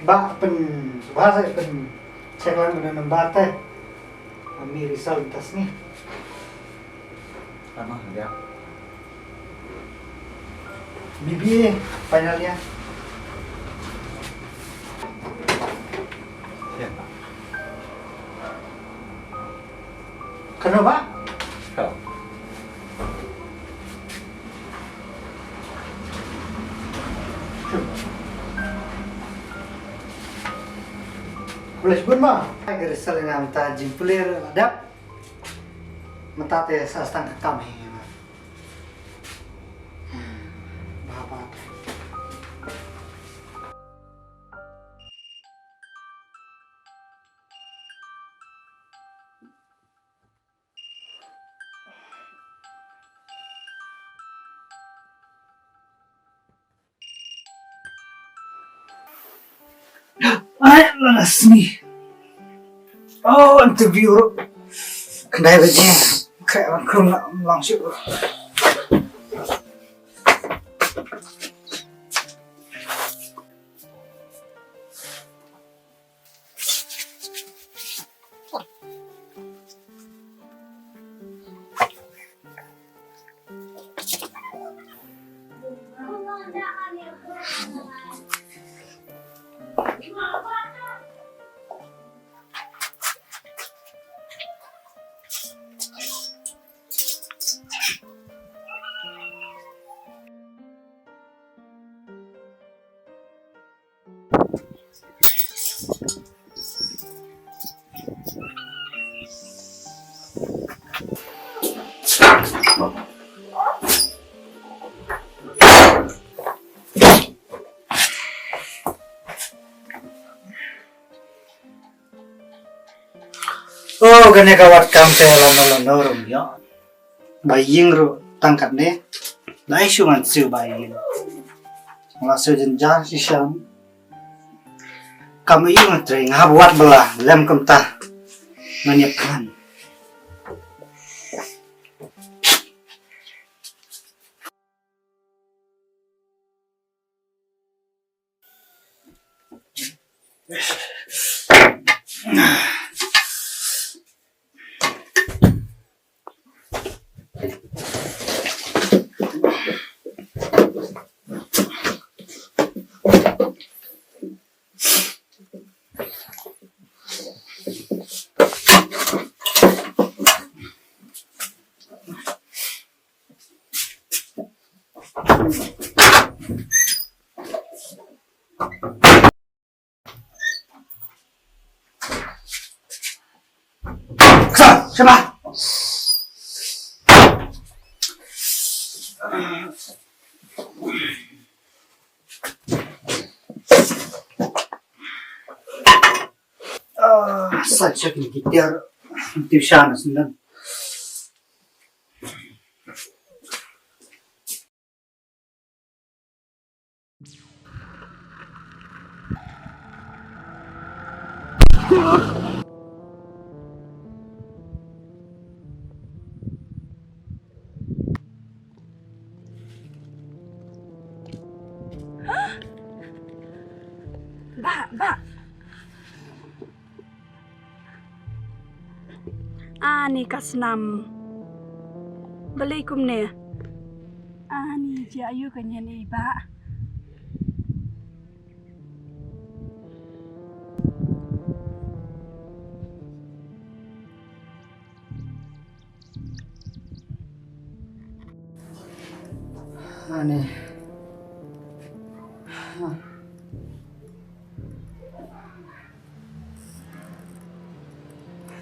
Ba pen bahasa pen ceklan menanam bate kami risau tas nih Ano dia? bibi finalnya Siapa? kenapa Kau. boleh sebut mah agar saling amta jimpulir adap mata teh sastang kami bapak ay lalas nih oh interview kedai aja kayak aku langsung oh gane kawat kampe lama rum ya baying ru tangkat ne dai shuman siu baying langsung jenjang sisam kami yung tring habuat belah lem kemtah menyiapkan siapa? Saja kita di sana sendiri. Mbak. Ani kasnam. Balaikum ne. Ani ji ayu kanya ne ba. Ani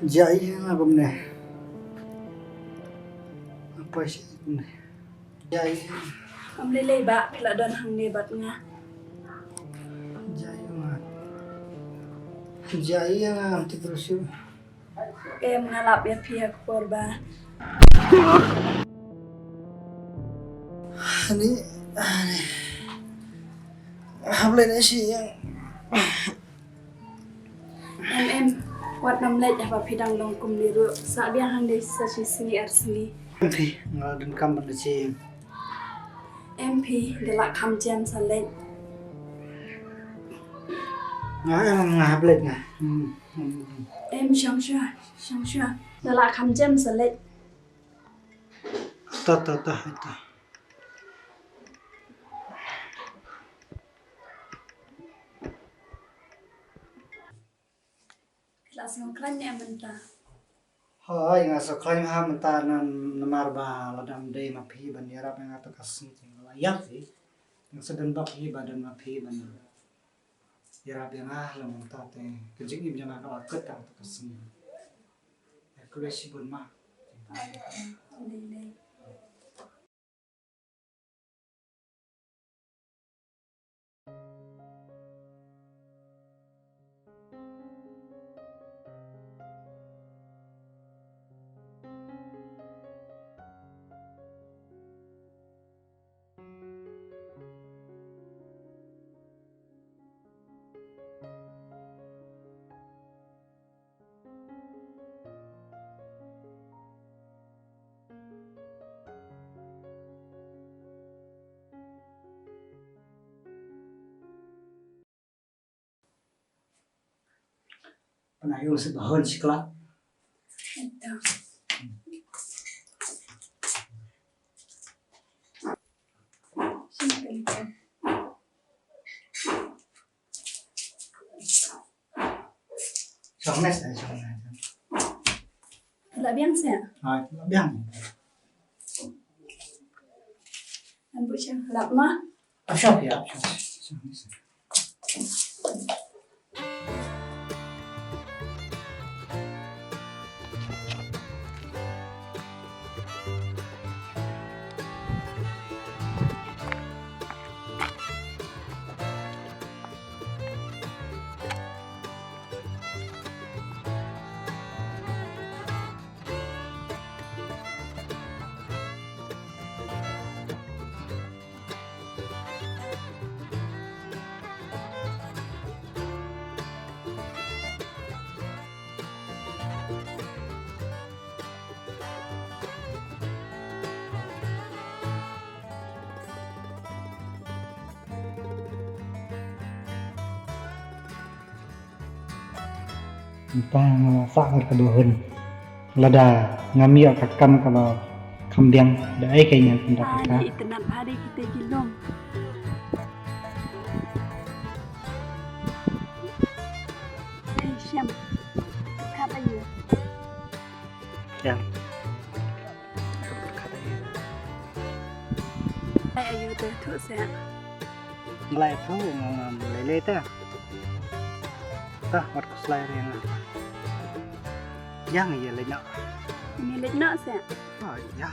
jai apa ne apa sih ne jai Am lele ba pila don hang ne bat nga. Jaya nanti terus yuk. Mengalap ya pihak korban. Ini boleh sih yang Wat namlet apa pidang dong kum liru sak dia hang dei sini arsli. MP ngaladen kamar sih. MP delak kam jam salet. Emang boleh nggak? Shang Shua delak kam jam salet. Tah itu. Langsung klan ya mentah. Hai nggak klaim ha mentar namar ba ladam dei mapi bandira pengen atau kasih layak sih. Yang sedang bapi badan mapi bandira. Ya yang lah mentar teh kejeng ibu jangan kawaket atau kasih. Aku besi pun mah. Pernah yung sebahon sekolah. Itu. Songnes. Là biang sẽ. Biang. Anh bữa sáng lập má. Shop ya. Tang sakar keduhun lada ngami akam kalau kambing dai kayaknya pendapat Hari itenat hari kita gilong. Siam. Kata you. yang Ayu tu saya. ngelai tu lele teh tah warkus layar yang iya lenyap Ini lek nak saya. oh ya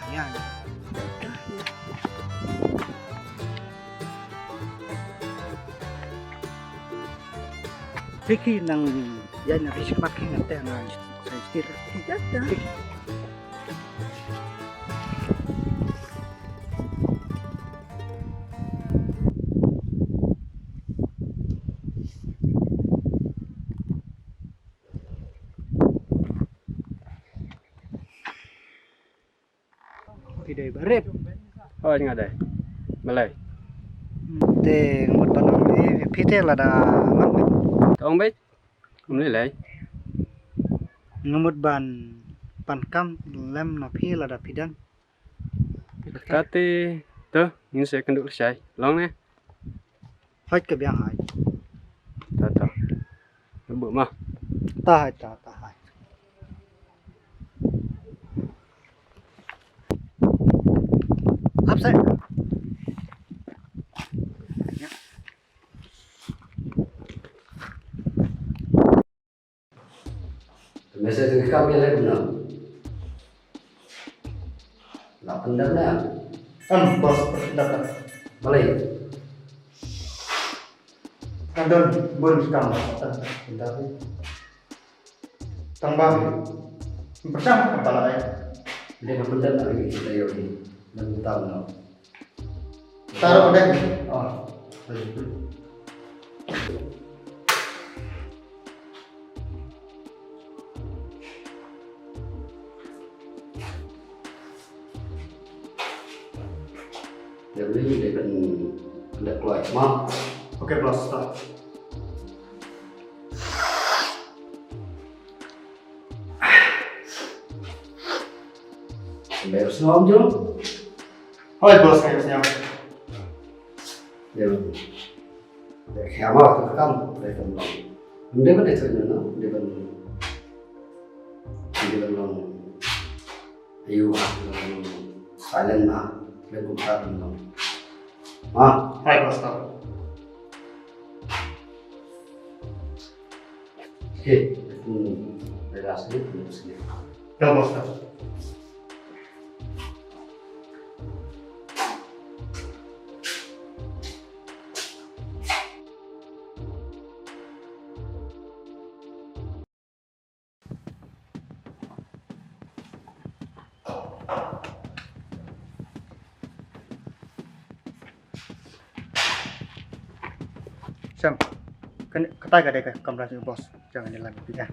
Vicky nang yan na fisik makin nanti ang saya setir Jatuh. tidak baret Oh, ingat deh. Malay. te ngot panang ni pite lada mang Tong bích. Không lấy lại. ngemut ban pankam lem na phi lada pidan Kati tuh, ini saya kenduk selesai. Long nè. hoi ke biang hai Tahu. Bữa mà. ta hai áp sẽ Masa tu kami lagi benar. Tak pendam dah. bos dapat Malay. Andon, bun kamu. Bentar nih. Tambah. Percaya kepala ya. Dia berbeda lagi kita yogi. Dan tahu no. Taruh udah. Oh, lanjut. Jadi dia kan ada keluar mah. Oke, plus start. Sampai harus ngomong. Hoi bos kayaknya. Ya, kayak apa tuh kamu? Dari kamu. Dia kan itu no, dia kan ayu silent ah, dia bukan no. Hai bos start. Oke, relasinya terus gitu. Go bos start. Sam, kan ketai gak deh kamera bos, jangan dilanjut ya.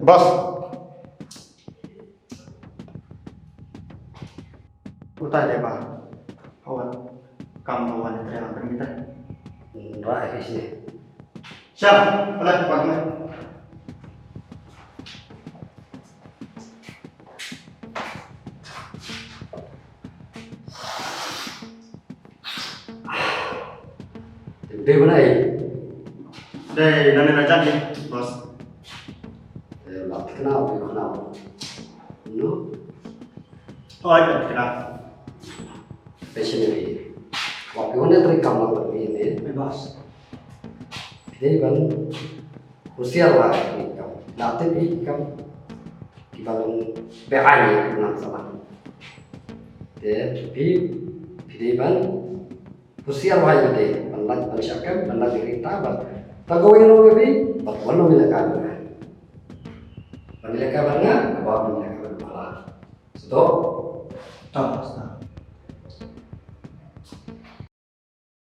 Bos, utai deh pak, kawan, kamu wanita yang kita. Right sih. Siap, boleh pakai. Dia mana ya? Deh, nanti aja nih, bos. Lah kenapa? No, Oh ada, kenapa? passion ini. Waktu mana terekam lagi ini? Bebas. Jadi kan krusial lah ini kamu. Nanti ini kamu di balon PA nya kenal salah. Jadi kan krusial lah ini. Banyak masyarakat, banyak cerita, tagawin lo lebih, bagaimana bila kabar? Bila kabarnya, ke bawah bila kabar malah. Stop. Stop.